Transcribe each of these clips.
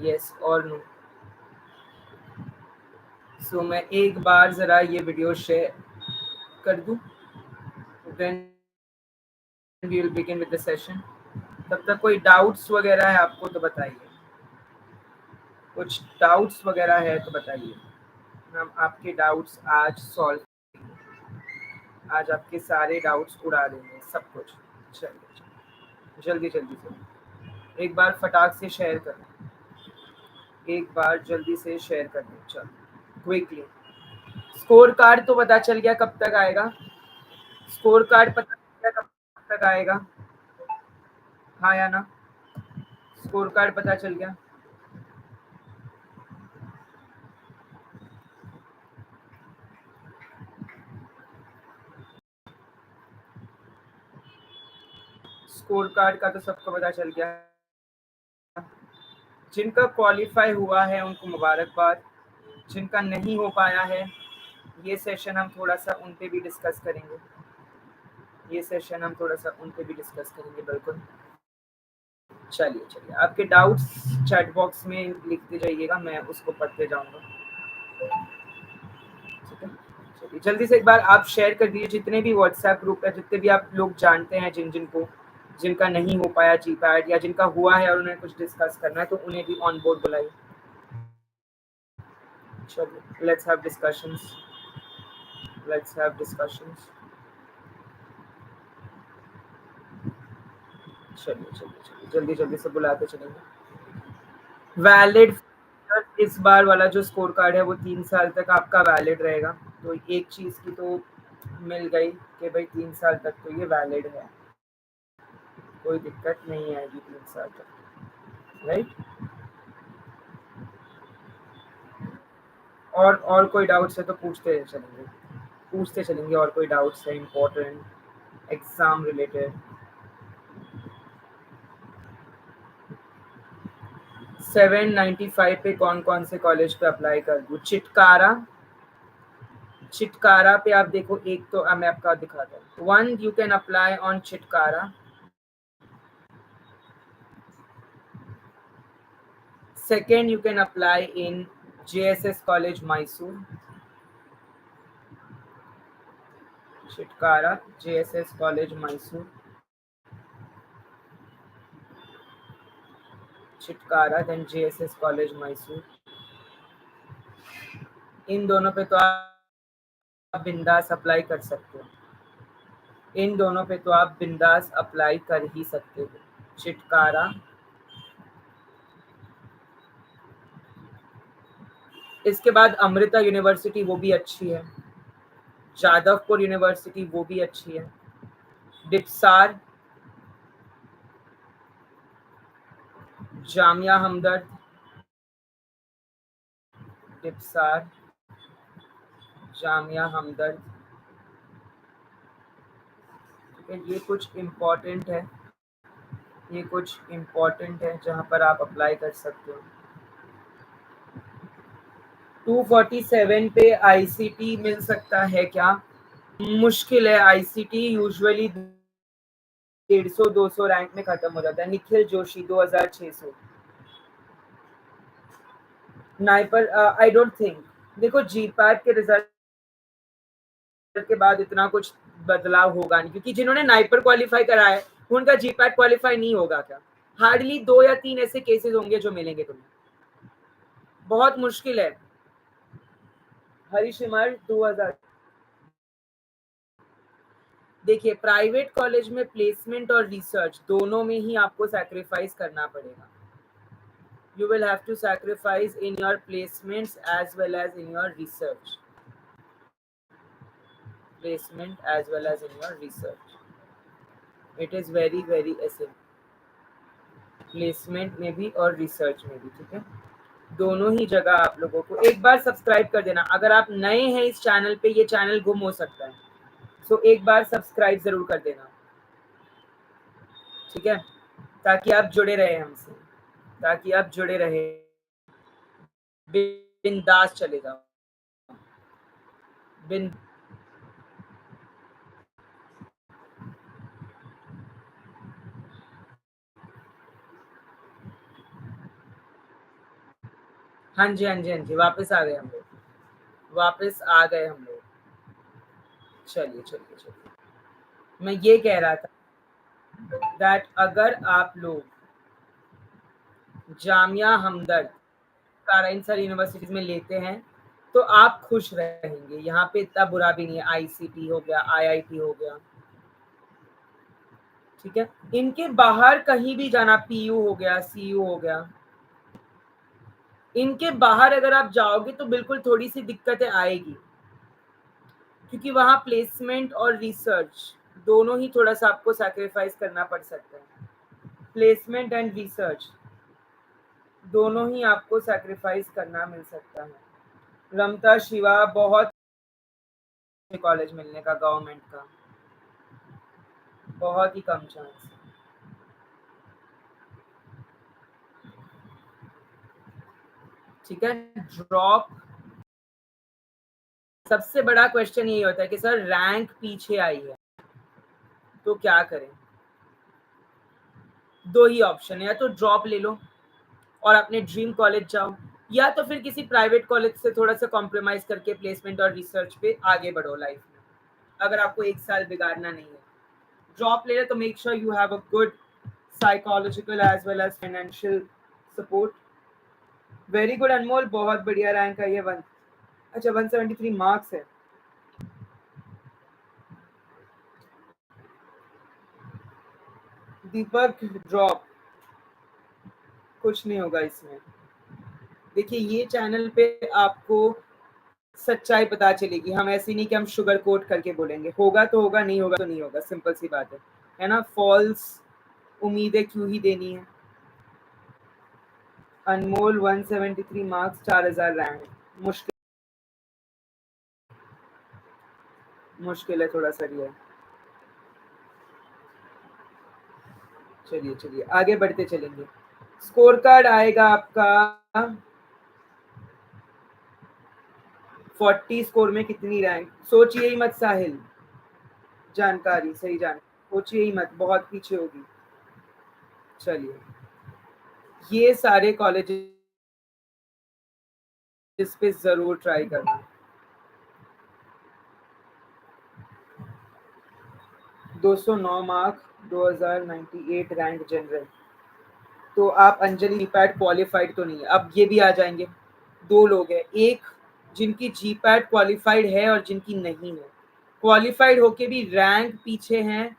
Yes और no? सो मैं एक बार ज़रा ये वीडियो शेयर कर दूँ, then we will begin with the session. तब तक कोई डाउट्स वगैरह है आपको तो बताइए, कुछ डाउट्स वगैरह है तो बताइए, हम आपके डाउट्स आज सॉल्व, आज आपके सारे डाउट्स उड़ा देंगे सब कुछ। चलिए जल्दी जल्दी से एक बार फटाक से शेयर करें, एक बार जल्दी से शेयर कर दें। चलो क्विकली। स्कोर कार्ड तो पता चल गया कब तक आएगा? स्कोर कार्ड पता चल गया कब तक आएगा? हाँ या ना? स्कोर कार्ड पता चल गया? स्कोर कार्ड का तो सबको पता चल गया। जिनका क्वालिफाई हुआ है उनको मुबारकबाद, जिनका नहीं हो पाया है ये सेशन हम थोड़ा सा उन पे भी डिस्कस करेंगे, ये सेशन हम थोड़ा सा उन पे भी डिस्कस करेंगे बिल्कुल। चलिए चलिए आपके डाउट्स चैट बॉक्स में लिखते जाइएगा, मैं उसको पढ़ते जाऊंगा। ठीक है, चलिए जल्दी से एक बार आप शेयर कर दीजिए जितने भी व्हाट्सएप ग्रुप है, जितने भी आप लोग जानते हैं जिनको जिनका नहीं हो पाया जी पैड, या जिनका हुआ है और उन्हें कुछ डिस्कस करना है तो उन्हें भी ऑन बोर्ड बुलाइए। चलिए let's have discussions, let's have discussions. चलिए चलिए चलिए जल्दी जल्दी से बुलाते चलेंगे। वैलिड इस बार वाला जो स्कोर कार्ड है वो 3 साल तक आपका वैलिड रहेगा, तो एक चीज़ की तो मिल गई कि भाई 3 साल तक तो ये वैलिड है, कोई दिक्कत नहीं आएगी 3 साल तक, राइट? और कोई डाउट्स है तो पूछते चलेंगे और कोई डाउट्स है इम्पोर्टेंट एग्जाम रिलेटेड। 795 पे कौन कौन से कॉलेज पे अप्लाई कर दूँ? चिटकारा, चिटकारा पे आप देखो, एक तो मैं आपका दिखाता हूँ। One you can apply on Chitkara, second you can apply in JSS college Mysore, Chitkara JSS college Mysore, Chitkara then JSS college Mysore. इन दोनों पे तो आप बिंदास अप्लाई कर सकते हो, इन दोनों पे तो आप बिंदास अप्लाई कर ही सकते हो। चिटकारा, इसके बाद अमृता यूनिवर्सिटी वो भी अच्छी है, जादवपुर यूनिवर्सिटी वो भी अच्छी है, डिपसार, जामिया हमदर्द, डिपसार, जामिया हमदर्द। ठीक है, ये कुछ इम्पोर्टेंट है, ये कुछ इम्पोर्टेंट है जहाँ पर आप अप्लाई कर सकते हो। 247 पे ICT मिल सकता है क्या? मुश्किल है, ICT यूजुअली 150-200 रैंक में खत्म हो जाता है। Nikhil Joshi 2600, NIPER I don't think, देखो जीपैट के रिजल्ट के बाद इतना कुछ बदलाव होगा नहीं, क्योंकि जिन्होंने नाइपर क्वालिफाई करा है उनका जीपैट क्वालिफाई नहीं होगा क्या? हार्डली 2 या 3 ऐसे केसेस होंगे जो मिलेंगे तुम्हें, बहुत मुश्किल है। हरीशिमर 2000, देखिए प्राइवेट कॉलेज में प्लेसमेंट और रिसर्च दोनों में ही आपको सैक्रिफाइस करना पड़ेगा। You will have to sacrifice in your placements as well as in your research. Placement as well as in your research. It is very very essential. Placement में भी और रिसर्च में भी, ठीक है, दोनों ही जगह आप लोगों को एक बार सब्सक्राइब कर देना। अगर आप नए हैं इस चैनल पे, ये चैनल गुम हो सकता है, सो एक बार सब्सक्राइब जरूर कर देना, ठीक है, ताकि आप जुड़े रहे हमसे, ताकि आप जुड़े रहे, बिंदास चले जाओ, बिन हाँ जी, हाँ जी, हाँ जी, वापस आ गए हम लोग, वापस आ गए हम लोग। चलिए, चलिए, चलिए। मैं ये कह रहा था दैट अगर आप लोग जामिया हमदर्द काराइन सर यूनिवर्सिटीज में लेते हैं तो आप खुश रहेंगे। यहाँ पे इतना बुरा भी नहीं है, आईसीटी हो गया, आईआईटी हो गया, ठीक है। इनके बाहर कहीं भी जाना, पीयू हो गया, सीयू हो गया, इनके बाहर अगर आप जाओगे तो बिल्कुल थोड़ी सी दिक्कतें आएगी, क्योंकि वहाँ प्लेसमेंट और रिसर्च दोनों ही थोड़ा सा आपको सैक्रिफाइस करना पड़ सकता है। प्लेसमेंट एंड रिसर्च दोनों ही आपको सैक्रिफाइस करना मिल सकता है। रमता शिवा बहुत कॉलेज मिलने का गवर्नमेंट का बहुत ही कम चांस है। ठीक है, ड्रॉप सबसे बड़ा क्वेश्चन यही होता है कि सर रैंक पीछे आई है तो क्या करें। दो ही ऑप्शन है, या तो ड्रॉप ले लो और अपने ड्रीम कॉलेज जाओ, या तो फिर किसी प्राइवेट कॉलेज से थोड़ा सा कॉम्प्रोमाइज करके प्लेसमेंट और रिसर्च पे आगे बढ़ो लाइफ में, अगर आपको एक साल बिगाड़ना नहीं है। ड्रॉप ले रहे तो make sure you have a good psychological as well as financial support. Very good Anmol, बहुत बढ़िया रैंक है ये। वन अच्छा 173 मार्क्स है। दीपक ड्रॉप कुछ नहीं होगा इसमें। देखिए ये चैनल पे आपको सच्चाई पता चलेगी, हम ऐसे नहीं कि हम शुगर कोट करके बोलेंगे, होगा तो होगा, नहीं होगा तो नहीं होगा, सिंपल सी बात है ना। फॉल्स उम्मीदें क्यों ही देनी है। अनमोल 173 मार्क्स, 4000 रैंक, मुश्किल मुश्किल है थोड़ा सा ये। चलिए चलिए आगे बढ़ते चलेंगे। स्कोर कार्ड आएगा आपका 40 स्कोर में कितनी रैंक, सोचिए ही मत साहिल, जानकारी सही जान, सोचिए ही मत, बहुत पीछे होगी। चलिए ये सारे कॉलेजेस पे जरूर ट्राई करना। 209 मार्क, 2098 रैंक जनरल। तो आप अंजलि जीपैट क्वालिफाइड तो नहीं है, अब ये भी आ जाएंगे। दो लोग हैं, एक जिनकी जीपैट क्वालिफाइड है और जिनकी नहीं है। क्वालिफाइड होके भी रैंक पीछे हैं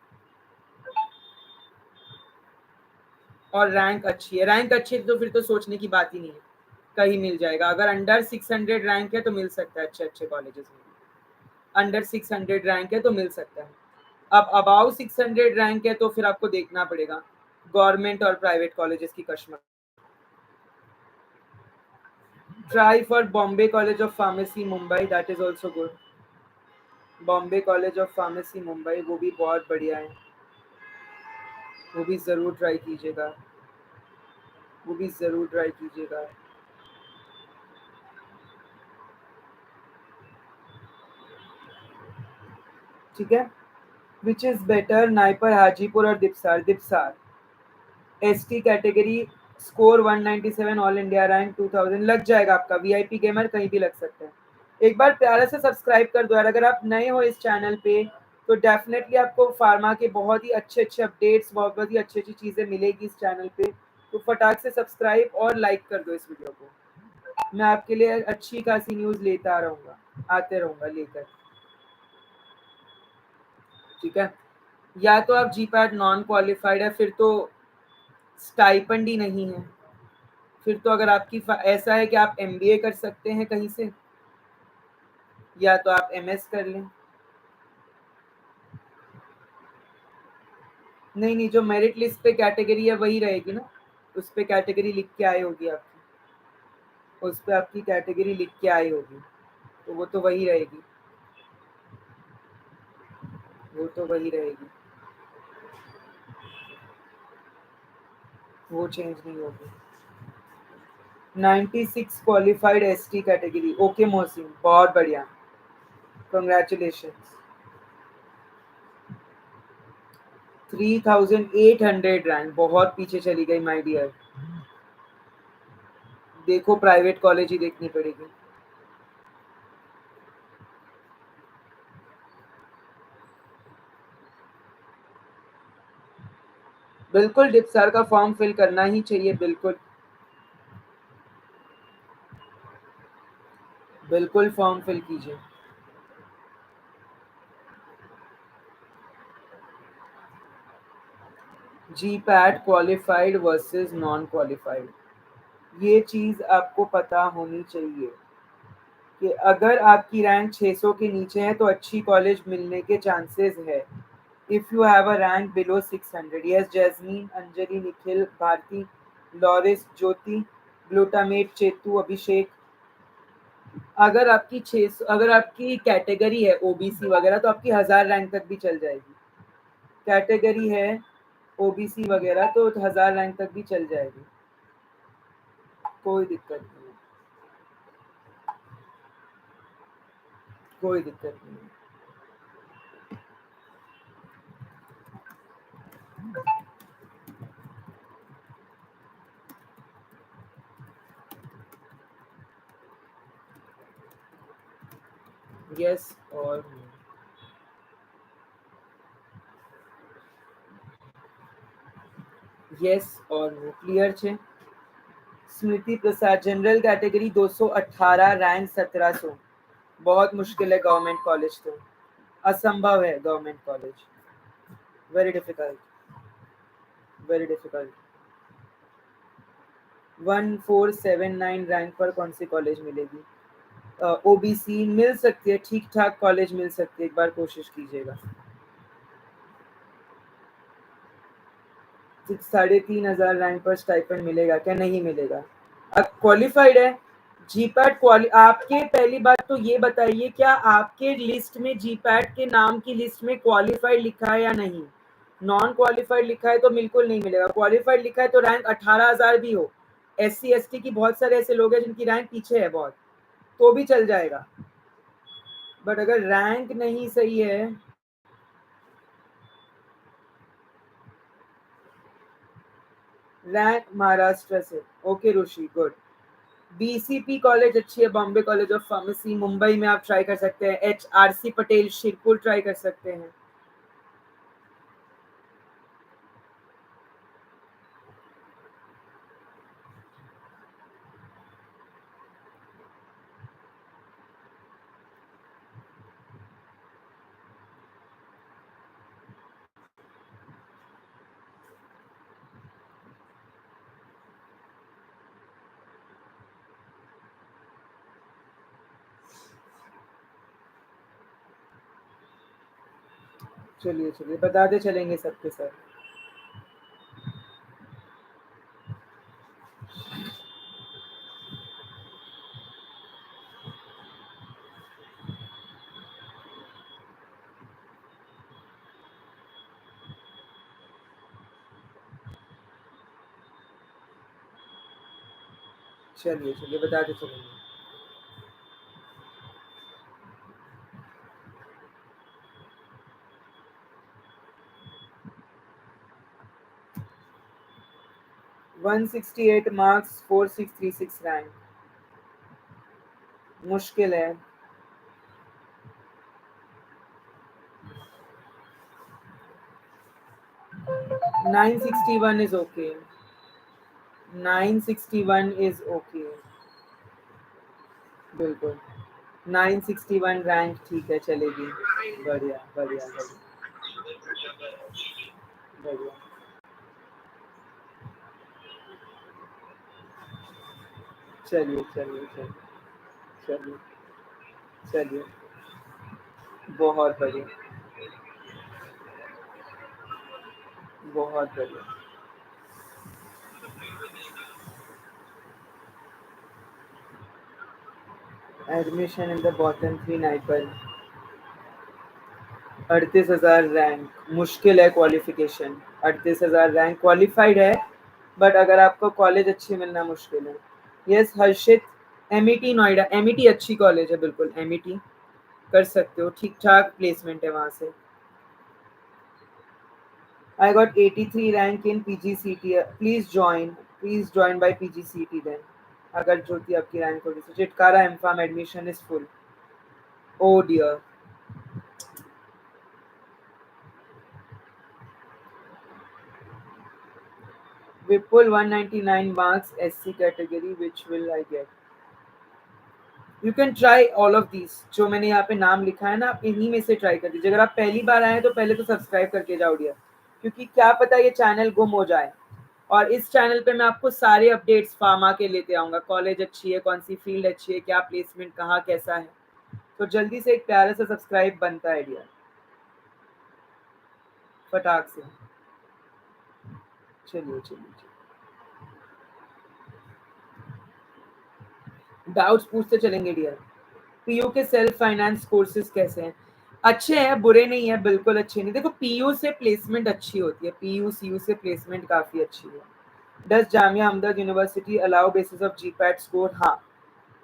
और रैंक अच्छी है। रैंक अच्छी है तो फिर तो सोचने की बात ही नहीं है, कहीं मिल जाएगा। अगर अंडर 600 रैंक है तो मिल सकता है अच्छे अच्छे कॉलेजेस में, अंडर 600 रैंक है तो मिल सकता है। अब अबाउ 600 रैंक है तो फिर आपको देखना पड़ेगा गवर्नमेंट और प्राइवेट कॉलेजेस की कश्मकश। Try for Bombay college of pharmacy Mumbai, that is also good. Bombay college of pharmacy Mumbai वो भी बहुत बढ़िया है, वो भी ज़रूर ट्राई कीजिएगा, वो भी ज़रूर ट्राई कीजिएगा। ठीक है, which is better, NIPER, Hajipur और DIPSAR. DIPSAR ST category, score 197, all India rank 2000, लग जाएगा आपका। वीआईपी गेमर कहीं भी लग सकता है। एक बार प्यारे से सब्सक्राइब कर दो यार, अगर आप नए हो इस चैनल पे तो डेफिनेटली आपको फार्मा के बहुत ही अच्छे अच्छे अपडेट्स, बहुत ही अच्छी अच्छी चीज़ें मिलेगी इस चैनल पे। तो फटाक से सब्सक्राइब और लाइक कर दो इस वीडियो को। मैं आपके लिए अच्छी खासी न्यूज़ लेता रहूँगा, आते रहूँगा लेकर। ठीक है, या तो आप जीपैट नॉन क्वालिफाइड है, फिर तो स्टाइपेंड ही नहीं है। फिर तो अगर आपकी ऐसा है कि आप एमबीए कर सकते हैं कहीं से, या तो आप एमएस कर लें। नहीं नहीं, जो मेरिट लिस्ट पे कैटेगरी है वही रहेगी ना, उस पे कैटेगरी लिख के आई होगी आपकी, उस पे आपकी कैटेगरी लिख के आई होगी, तो वो तो वही रहेगी, वो तो वही रहेगी, वो चेंज नहीं होगी। 96 qualified ST category, okay Mohsin, बहुत बढ़िया, कंग्रेचुलेशंस। 3800 रैंक, बहुत पीछे चली गई माय डियर। देखो प्राइवेट कॉलेज ही देखनी पड़ेगी। बिल्कुल डिप्सार का फॉर्म फिल करना ही चाहिए, बिल्कुल बिल्कुल फॉर्म फिल कीजिए। जी PAT qualified versus non qualified, ये चीज आपको पता होनी चाहिए कि अगर आपकी रैंक 600 के नीचे है तो अच्छी कॉलेज मिलने के चांसेस है। If you have a rank below 600, yes Jasmine, Anjali, Nikhil, Bharti, Loris, Jyoti, glutamate, Chetu, Abhishek, अगर आपकी कैटेगरी है ओबीसी वगैरह तो आपकी 1000 रैंक तक भी चल जाएगी। कैटेगरी है ओबीसी वगैरह तो 1000 रैंक तक भी चल जाएगी, कोई दिक्कत नहीं है, कोई दिक्कत नहीं है। यस और यस और नो क्लियर છે। स्मृति प्रसाद जनरल कैटेगरी 218 रैंक 1700, बहुत मुश्किल है गवर्नमेंट कॉलेज तो, असंभव है government college, very difficult, very difficult. 1479 rank पर कौन सी कॉलेज मिलेगी? ओबीसी मिल सकती है, ठीक ठाक कॉलेज मिल सकती है, एक बार कोशिश कीजिएगा। 3500 रैंक पर स्टाइपेंड मिलेगा क्या? नहीं मिलेगा। अब क्वालिफाइड है जीपैट क्वाली, आपके पहली बात तो ये बताइए क्या आपके लिस्ट में जीपैट के नाम की लिस्ट में क्वालिफाइड लिखा है या नहीं? नॉन क्वालिफाइड लिखा है तो बिल्कुल नहीं मिलेगा, क्वालिफाइड लिखा है तो रैंक 18,000 भी हो, एससी एसटी की बहुत सारे ऐसे लोग हैं जिनकी रैंक पीछे है बहुत, तो भी चल जाएगा। बट अगर रैंक नहीं सही है, रैंक महाराष्ट्र से, ओके ऋषि गुड। बीसीपी कॉलेज अच्छी है, Bombay college of pharmacy, Mumbai में आप ट्राई कर सकते हैं, HRC पटेल शिरपुर ट्राई कर सकते हैं। चलिए चलिए बताते चलेंगे सबके सब। चलिए चलिए बताते चलेंगे। वन 168 मार्क्स 4636 रैंक, मुश्किल है। 961 इज ओके, 961 इज ओके, बिल्कुल 961 रैंक ठीक है, चलेगी। बढ़िया बढ़िया बढ़िया बढ़िया। चलिए चलिए चलिए चलिए चलिए, बहुत बढ़िया, बहुत बढ़िया। Admission in the bottom 3 NIPER, 38,000 rank, मुश्किल है क्वालिफिकेशन, 38,000 रैंक क्वालिफाइड है, बट अगर आपको कॉलेज अच्छी मिलना मुश्किल है। यस हर्षित, एमईटी नोएडा, एमईटी अच्छी कॉलेज है, बिल्कुल एमईटी कर सकते हो, ठीक ठाक प्लेसमेंट है वहाँ से। I got 83 rank in PGCT. Please join by PGCT then. अगर ज्योति आपकी रैंक होगी तो Chitkara M Pharm admission is full. Oh dear. Vipul 199 marks SC category, which will I get? You can try all of these जो मैंने यहाँ पे नाम लिखा है ना, आप इन्हीं में से ट्राई कर दीजिए। अगर आप पहली बार आए तो पहले तो सब्सक्राइब करके जाओ डियर, क्योंकि क्या पता ये चैनल गुम हो जाए। और इस चैनल पे मैं आपको सारे अपडेट्स फार्मा के लेते आऊंगा, कॉलेज अच्छी है, कौन सी फील्ड अच्छी है, क्या प्लेसमेंट कहाँ कैसा है। तो जल्दी से एक प्यारा सा सब्सक्राइब बनता है डियर, फटाक से। चलिए चलिए, डाउट्स पूछते चलेंगे डियर। पीयू के सेल्फ फाइनेंस कोर्सेज कैसे हैं? अच्छे हैं, बुरे नहीं है, बिल्कुल अच्छे नहीं। देखो पीयू से प्लेसमेंट अच्छी होती है, पीयू सीयू से प्लेसमेंट काफी अच्छी है। Does Jamia Hamdard university allow basis of GPAT score? हाँ,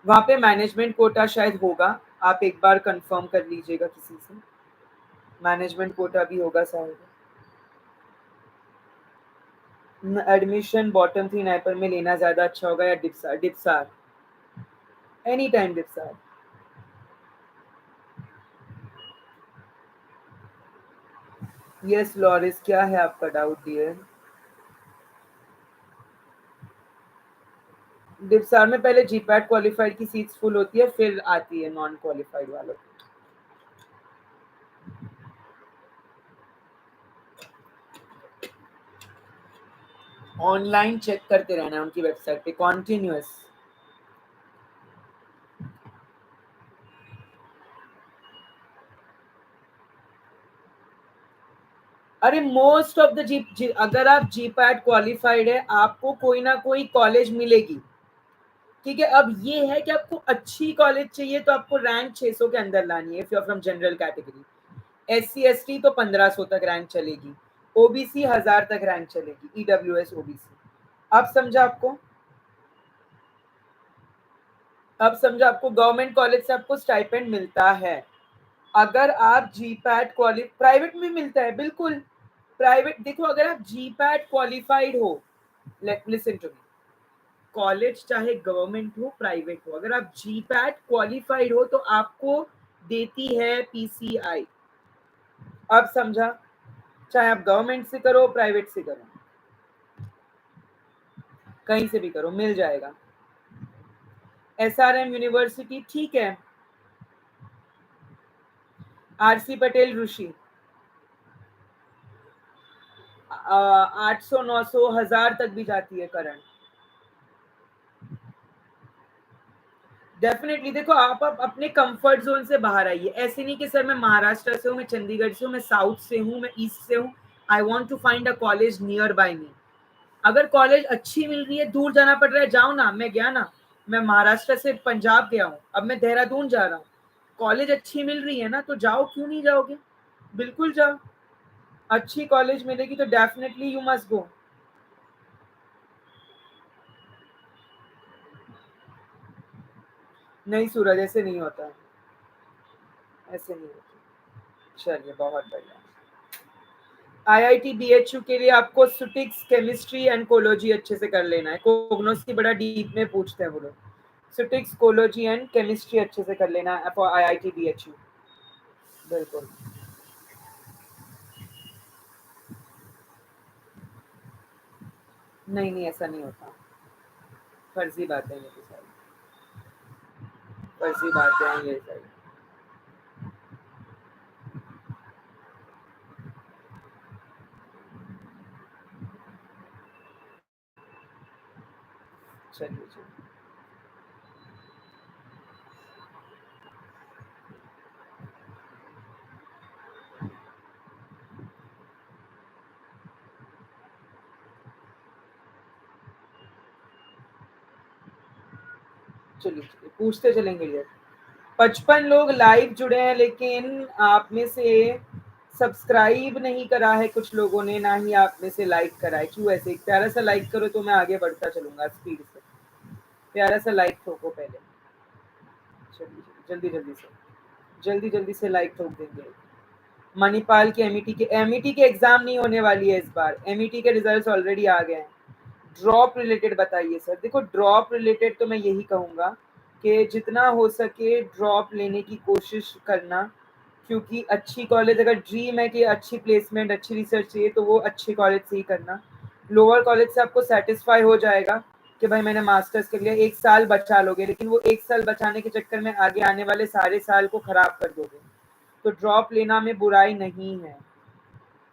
वहाँ पे मैनेजमेंट कोटा शायद होगा, आप एक बार कंफर्म कर लीजिएगा किसी से, मैनेजमेंट कोटा भी होगा शायद। एडमिशन बॉटम 3 नाइपर में लेना ज्यादा अच्छा होगा या DIPSAR? DIPSAR, any time DIPSAR. Yes loris, क्या है आपका डाउट डियर? डिप्सार में पहले जीपैट क्वालिफाइड की सीट्स फुल होती है, फिर आती है नॉन क्वालिफाइड वालों की। ऑनलाइन चेक करते रहना है उनकी वेबसाइट पे कॉन्टिन्यूअस। अरे मोस्ट ऑफ द अगर आप जीपैट क्वालिफाइड है आपको कोई ना कोई कॉलेज मिलेगी। ठीक है, अब ये है कि आपको अच्छी कॉलेज चाहिए तो आपको रैंक 600 के अंदर लानी है, if you are from general category. SC ST तो 1500 तक रैंक चलेगी, ओबीसी 1000 तक रैंक चलेगी, ईडब्ल्यूएस ओबीसी। अब समझा आपको? अब समझा आपको? गवर्नमेंट कॉलेज से आपको स्टाइपेंड मिलता है। अगर आप जीपैट क्वाली प्राइवेट में मिलता है बिल्कुल। प्राइवेट देखो, अगर आप जीपैट क्वालिफाइड हो, let listen to me, college चाहे गवर्नमेंट हो प्राइवेट हो, अगर आप जीपैट क्वालिफाइड हो तो आपको देती है पीसीआई। अब समझा? चाहे आप गवर्नमेंट से करो प्राइवेट से करो, कहीं से भी करो मिल जाएगा। SRM यूनिवर्सिटी ठीक है, आरसी पटेल ऋषि 800 900 1000 तक भी जाती है करंट। डेफिनेटली देखो, आप अपने कंफर्ट जोन से बाहर आइए। ऐसे नहीं कि सर मैं महाराष्ट्र से हूँ, मैं चंडीगढ़ से हूँ, मैं साउथ से हूँ, मैं ईस्ट से हूँ, I want to find a college near by me. अगर कॉलेज अच्छी मिल रही है, दूर जाना पड़ रहा है, जाओ ना। मैं गया ना, मैं महाराष्ट्र से पंजाब गया हूँ, अब मैं देहरादून जा रहा हूँ। कॉलेज अच्छी मिल रही है ना, तो जाओ, क्यों नहीं जाओगे? बिल्कुल जाओ, अच्छी कॉलेज मिलेगी तो डेफिनेटली यू मस्ट गो। नहीं सूरज, ऐसे नहीं होता, ऐसे नहीं होता। चलिए बहुत बढ़िया। आईआईटी बीएचयू के लिए आपको सुटिक्स केमिस्ट्री एंड कोलॉजी अच्छे से कर लेना है, कोग्नोस की बड़ा डीप में पूछते हैं वो लोग। सुटिक्स कोलॉजी एंड केमिस्ट्री अच्छे से कर लेना है फॉर आईआईटी बीएचयू। बिल्कुल। नहीं नहीं, ऐसा नहीं होता, फर्जी बातें हैं ये सारी, फर्जी बातें हैं ये सारी। चलिए चलिए, चलिए चलिए, पूछते चलेंगे ये। 55 लोग लाइव जुड़े हैं, लेकिन आप में से सब्सक्राइब नहीं करा है कुछ लोगों ने, ना ही आप में से लाइक करा है। क्यों ऐसे? एक प्यारा सा लाइक करो तो मैं आगे बढ़ता चलूंगा स्पीड से। प्यारा सा लाइक ठोको पहले। चलिए जल्दी जल्दी से, जल्दी जल्दी से लाइक ठोक देंगे। मणिपाल की एमईटी के एग्जाम नहीं होने वाली है इस बार, एमईटी के रिजल्ट्स ऑलरेडी आ गए हैं। ड्रॉप रिलेटेड बताइए सर। देखो ड्रॉप रिलेटेड तो मैं यही कहूँगा कि जितना हो सके ड्रॉप लेने की कोशिश करना, क्योंकि अच्छी कॉलेज, अगर ड्रीम है कि अच्छी प्लेसमेंट अच्छी रिसर्च चाहिए तो वो अच्छे कॉलेज से ही करना। लोअर कॉलेज से आपको सेटिस्फाई हो जाएगा कि भाई मैंने मास्टर्स कर लिया, 1 साल बचा लोगे, लेकिन वो 1 साल बचाने के चक्कर में आगे आने वाले सारे साल को खराब कर दोगे। तो ड्रॉप लेना में बुराई नहीं है,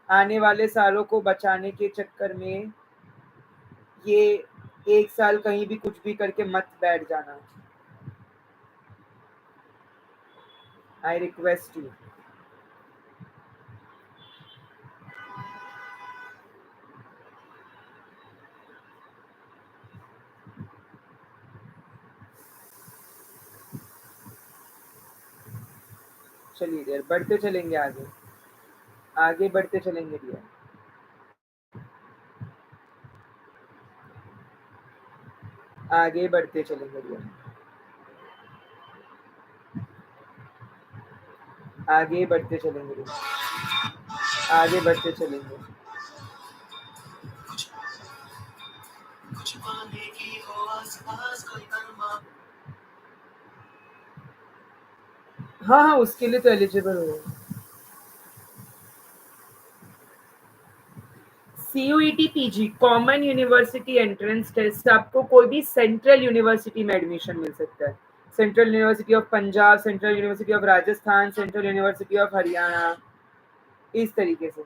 आने वाले सालों को बचाने के चक्कर में ये 1 साल कहीं भी कुछ भी करके मत बैठ जाना। I request you. चलिए डियर, बढ़ते चलेंगे आगे, आगे बढ़ते चलेंगे डियर, आगे बढ़ते चलेंगे डियर, आगे बढ़ते चलेंगे डियर, आगे बढ़ते चलेंगे। हाँ हाँ, उसके लिए तो एलिजिबल हो। CUET PG common university entrance test, आपको कोई भी सेंट्रल यूनिवर्सिटी में एडमिशन मिल सकता है। Central university of Punjab, central university of Rajasthan, central university of Haryana, इस तरीके से।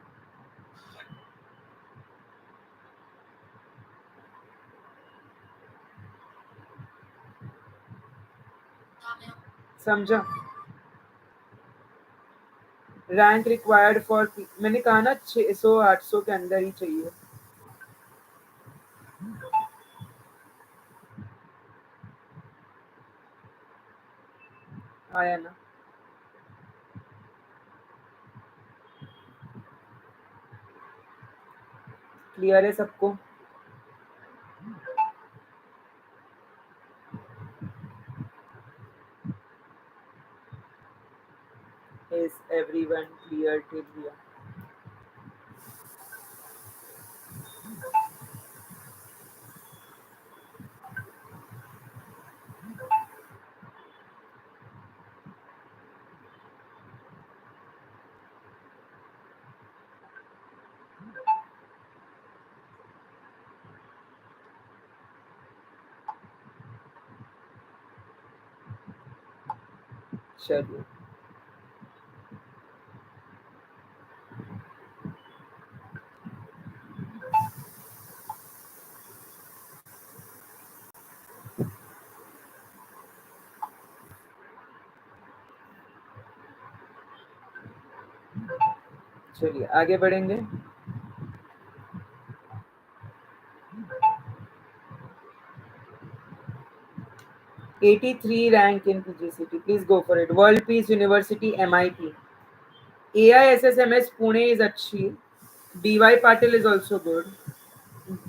समझा? रैंक रिक्वायर्ड फॉर, मैंने कहा ना 600 800 के अंदर ही चाहिए। आया ना? क्लियर है सबको? Is everyone clear till here? चलिए, चलिए आगे बढ़ेंगे। 83 rank in PGCT. Please go for it. World Peace University, MIT. AISSMS Pune is अच्छी. DY Patil is also good.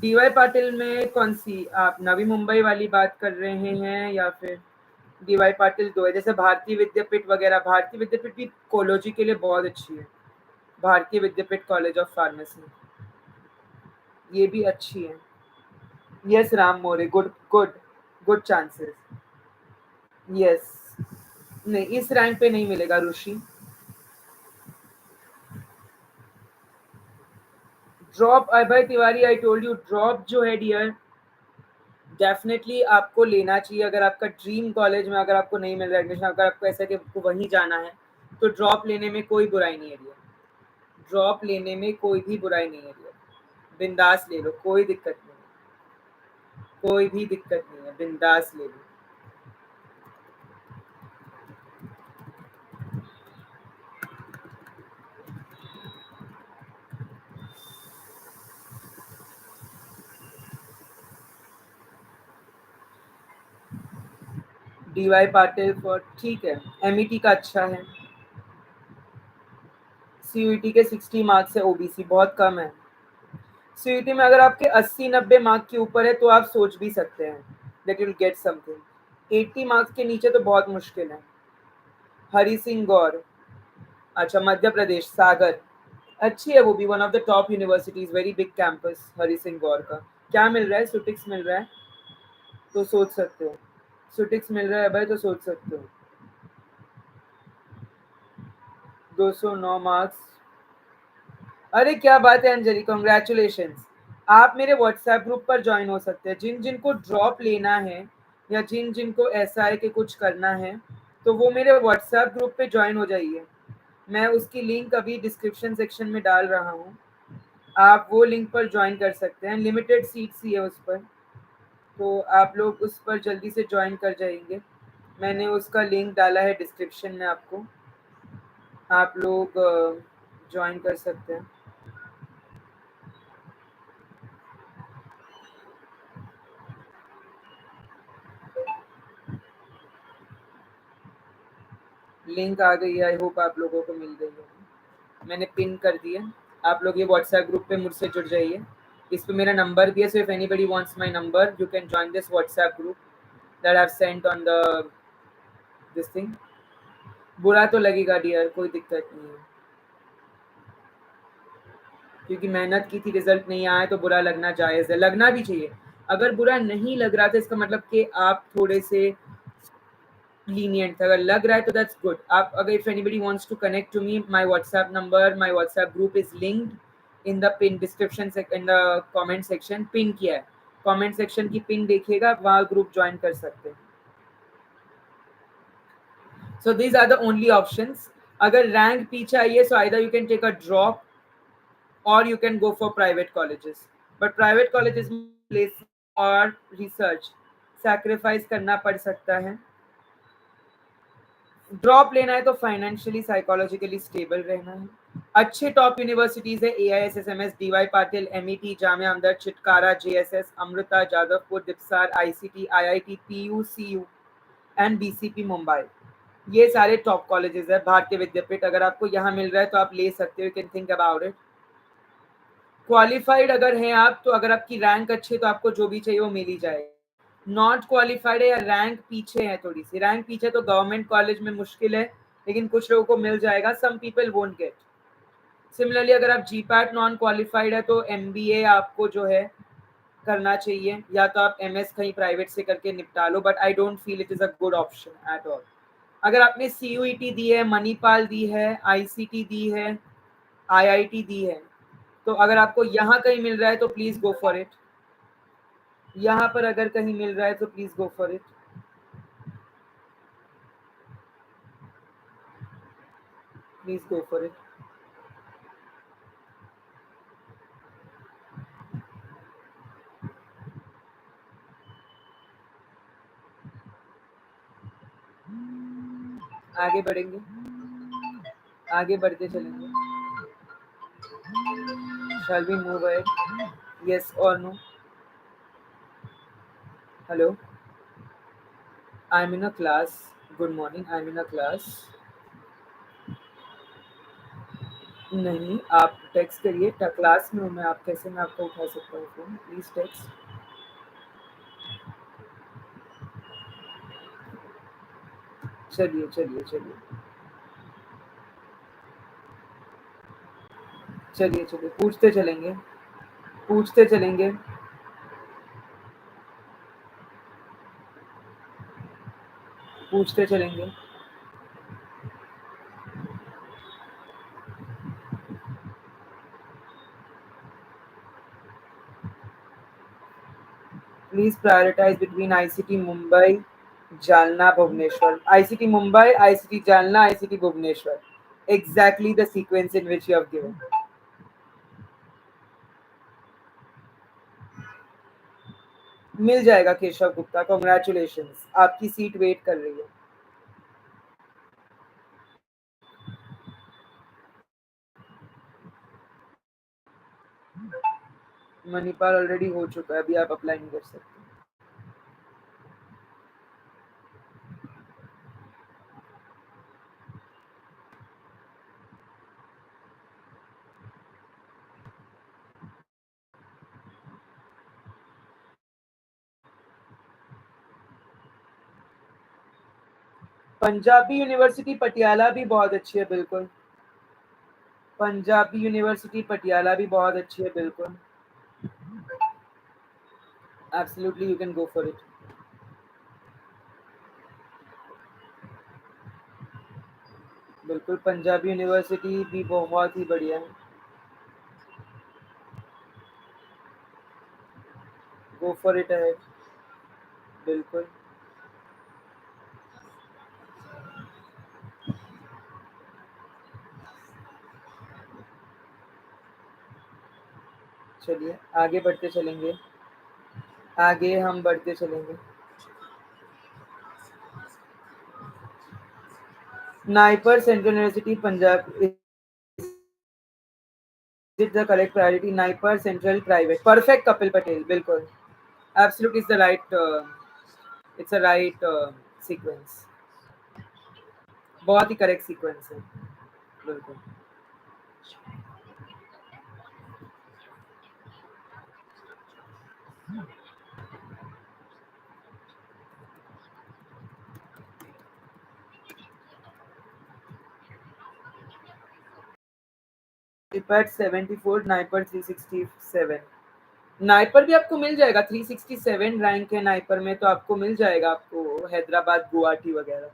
DY Patil में कौन सी, आप नवी मुंबई वाली बात कर रहे हैं या फिर DY Patil दो है, जैसे भारतीय विद्यापीठ वगैरह। भारतीय विद्यापीठ भी कोलोजी के लिए बहुत अच्छी है। भारतीय विद्यापीठ कॉलेज ऑफ फार्मेसी, ये भी अच्छी है। Yes Ram More, good good good chances. Yes, नहीं इस रैंक पे नहीं मिलेगा Rishi. Drop, Abhay Tiwari, I told you drop जो है डियर, डेफिनेटली आपको लेना चाहिए। अगर आपका ड्रीम कॉलेज में अगर आपको नहीं मिल रहा एडमिशन, अगर आपको ऐसा कि आपको वहीं जाना है, तो ड्रॉप लेने में कोई बुराई नहीं है डियर। ड्रॉप लेने में कोई भी बुराई नहीं है डियर, बिंदास ले लो, कोई दिक्कत नहीं है, कोई भी दिक्कत नहीं है, बिंदास ले लो। DY पाटिल फॉर, ठीक है, MET का अच्छा है। CUET के 60 मार्क्स है, OBC बहुत कम है। CUET में अगर आपके 80-90 मार्क के ऊपर है तो आप सोच भी सकते हैं that you'll get something। 80 marks के नीचे तो बहुत मुश्किल है। हरि सिंह गौर, अच्छा मध्य प्रदेश, सागर, अच्छी है वो भी, one of the top universities, very big campus Hari Singh Gour का। क्या मिल रहा है? सुटिक्स मिल रहा है तो सोच सकते हो। सुटिक्स मिल रहा है भाई तो सोच सकते हो। 209 मार्क्स। अरे क्या बात है अंजलि, कॉन्ग्रेचुलेशंस। आप मेरे व्हाट्सएप ग्रुप पर ज्वाइन हो सकते हैं। जिन जिनको ड्रॉप लेना है या जिन जिनको ऐसा है कि कुछ करना है तो वो मेरे व्हाट्सएप ग्रुप पे ज्वाइन हो जाइए। मैं उसकी लिंक अभी डिस्क्रिप्शन सेक्शन में डाल रहा हूँ, आप वो लिंक पर ज्वाइन कर सकते हैं। लिमिटेड सीट्स ही है उस पर, तो आप लोग उस पर जल्दी से ज्वाइन कर जाएंगे। मैंने उसका लिंक डाला है डिस्क्रिप्शन में, आपको आप लोग ज्वाइन कर सकते हैं। लिंक आ गई है, आई होप आप लोगों को मिल गई है। मैंने पिन कर दिया। आप लोग ये व्हाट्सएप ग्रुप पे मुझसे जुड़ जाइए। इस पे मेरा नंबर भी है, so if anybody wants my number you can join this WhatsApp group that I have sent on the this thing. बुरा तो लगेगा डियर, कोई दिक्कत नहीं है, क्योंकि मेहनत की थी, रिजल्ट नहीं आया तो बुरा लगना जायज़ है, लगना भी चाहिए। अगर बुरा नहीं लग रहा था इसका मतलब कि आप थोड़े से लीनियंट थे। अगर लग रहा है तो दैट्स गुड। आप अगर if anybody wants to connect to me, my WhatsApp number, my WhatsApp group is linked in the pin description in the comment section. Pin किया है, कमेंट सेक्शन की पिन देखिएगा, वहाँ ग्रुप ज्वाइन कर सकते हैं। So these are the only options. अगर rank पीछे आई है so either you can take a drop or you can go for private colleges, but private colleges में place और research sacrifice करना पड़ सकता है। ड्रॉप लेना है तो फाइनेंशियली साइकोलॉजिकली स्टेबल रहना है। अच्छे टॉप यूनिवर्सिटीज है AISSMS, DY Patil, MET, Jamia Hamdard, Chitkara, JSS, Amrita, Jadavpur, DIPSAR, ICT, IIT, PU, CU and BCP Mumbai. ये सारे टॉप कॉलेजेस है। भारतीय विद्यापीठ, अगर आपको यहाँ मिल रहा है तो आप ले सकते हो, you can think about it. Qualified अगर हैं आप तो अगर आपकी रैंक अच्छी है तो आपको जो भी चाहिए वो मिल ही जाएगा। नॉट क्वालिफाइड है या रैंक पीछे है, थोड़ी सी रैंक पीछे, तो गवर्नमेंट कॉलेज में मुश्किल है, लेकिन कुछ लोगों को मिल जाएगा। Some people won't get. Similarly अगर आप GPAT नॉन क्वालिफाइड है तो MBA आपको जो है करना चाहिए, या तो आप MS कहीं प्राइवेट से करके निपटा लो, but I don't feel it is a good option at all. अगर आपने CUET दी है, मणिपाल दी है, ICT दी है, IIT दी है, तो अगर आपको यहाँ कहीं मिल रहा है तो प्लीज गो फॉर इट। यहाँ पर अगर कहीं मिल रहा है तो please go for it, please go for it. आगे बढ़ेंगे, आगे बढ़ते चलेंगे। Shall we move ahead? Yes और no? Hello, I am in a class. Good morning, I am in a class. नहीं, आप टेक्स्ट करिए, क्लास में हूँ मैं, आप कैसे मैं आपको उठा सकता हूँ फोन? Please text. चलिए चलिए चलिए चलिए चलिए, पूछते चलेंगे, पूछते चलेंगे। पूछते चलेंगे। Please prioritise between ICT Mumbai, Jalna, Bhubaneswar. ICT Mumbai, ICT Jalna, ICT Bhubaneswar, exactly the sequence in which you have given. मिल जाएगा केशव गुप्ता, कॉन्ग्रेचुलेशंस, आपकी सीट वेट कर रही है। मणिपाल ऑलरेडी हो चुका है, अभी आप अप्लाई नहीं कर सकते। पंजाबी यूनिवर्सिटी पटियाला भी बहुत अच्छी है, बिल्कुल। पंजाबी यूनिवर्सिटी पटियाला भी बहुत अच्छी है, बिल्कुल। Absolutely you can go for it. बिल्कुल, पंजाबी यूनिवर्सिटी भी बहुत ही बढ़िया है। Go for it ahead. बिल्कुल। चलिए आगे बढ़ते चलेंगे। आगे हम बढ़ते चलेंगे। NIPER central university Punjab is the correct priority. NIPER central private, perfect Kapil Patel, बिल्कुल। Absolute is the right, it's a right sequence. बहुत ही करेक्ट सीक्वेंस है। बिल्कुल। 74, नाइपर 367। नाइपर भी आपको मिल जाएगा, 367 रैंक है नाइपर में, तो आपको मिल जाएगा, आपको हैदराबाद, गुवाहाटी वगैरह।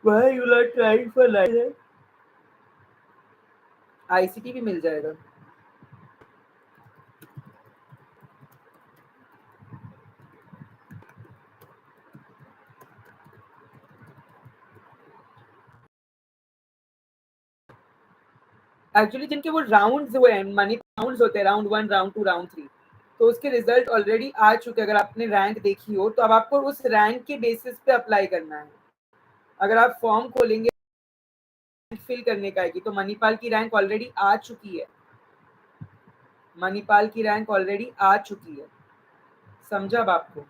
वह you are trying for life. ICT भी मिल जाएगा। एक्चुअली जिनके वो राउंड्स हुए हैं, मनी राउंड्स होते हैं, राउंड 1, राउंड 2, राउंड 3, तो उसके रिजल्ट ऑलरेडी आ चुके हैं। अगर आपने रैंक देखी हो तो अब आपको उस रैंक के बेसिस पे अप्लाई करना है। अगर आप फॉर्म खोलेंगे फिल करने का है कि, तो मणिपाल की रैंक ऑलरेडी आ चुकी है। मणिपाल की रैंक ऑलरेडी आ चुकी है। समझा अब आपको?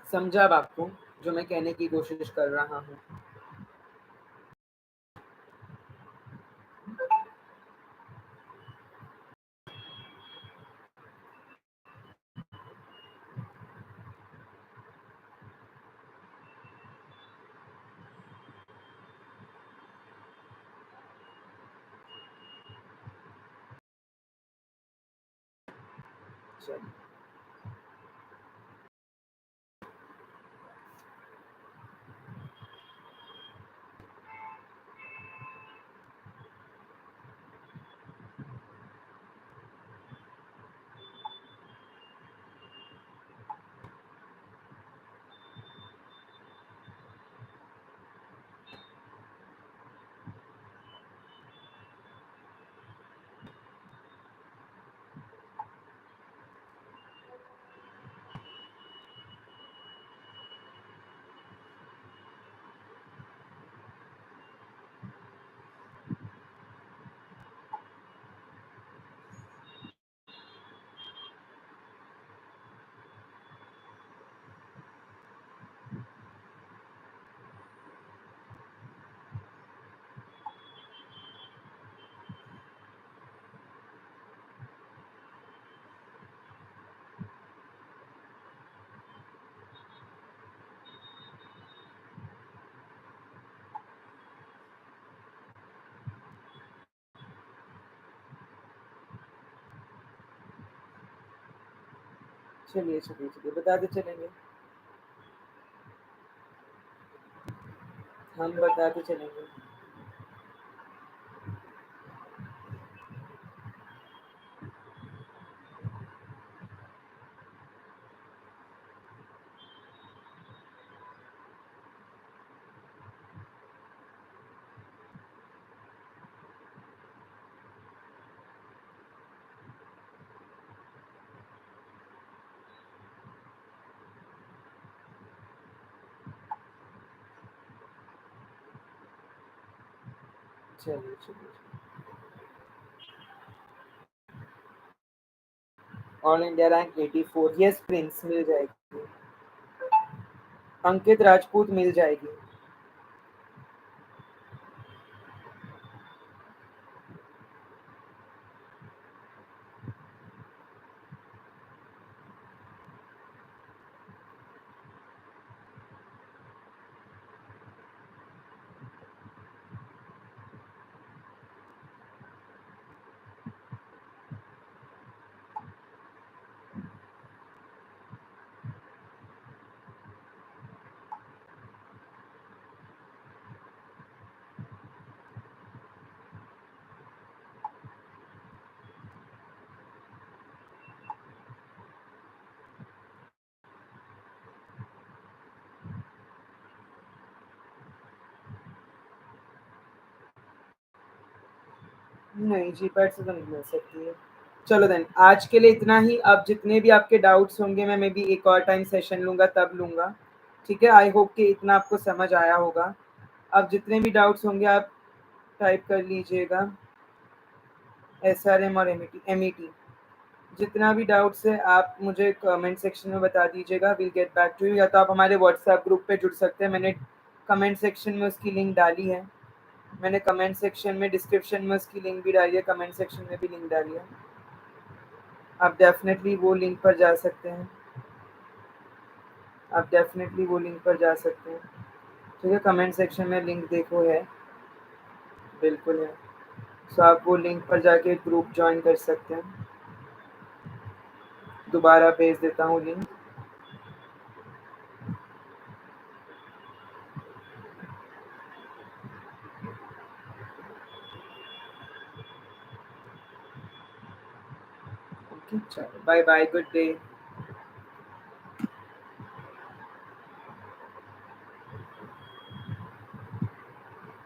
समझा अब आपको जो मैं कहने की कोशिश कर रहा हूँ? चलिए चलिए चलिए चलिए, बताते चलेंगे। हम बताते चलेंगे। चलिए चलिए। All India rank 84, yes Prince, मिल जाएगी। अंकित राजपूत मिल जाएगी। नहीं, जीपैड से तो नहीं मिल सकती है। चलो देन, आज के लिए इतना ही। अब जितने भी आपके डाउट्स होंगे मैं मे बी एक और टाइम सेशन लूँगा तब लूँगा, ठीक है? आई होप कि इतना आपको समझ आया होगा। अब जितने भी डाउट्स होंगे आप टाइप कर लीजिएगा, एसआरएम और एमईटी। जितना भी डाउट्स है आप मुझे कमेंट सेक्शन में बता दीजिएगा, will get back to you. या तो आप हमारे व्हाट्सएप ग्रुप पे जुड़ सकते हैं, मैंने कमेंट सेक्शन में उसकी लिंक डाली है। मैंने कमेंट सेक्शन में, डिस्क्रिप्शन में उसकी लिंक भी डाली है, कमेंट सेक्शन में भी लिंक डाली है। आप डेफिनेटली वो लिंक पर जा सकते हैं, आप डेफिनेटली वो लिंक पर जा सकते हैं, ठीक है? कमेंट सेक्शन में लिंक देखो है, बिल्कुल है। सो आप वो लिंक पर जाके ग्रुप ज्वाइन कर सकते हैं। दोबारा भेज देता हूँ लिंक। ओके, चलो बाय बाय, गुड डे।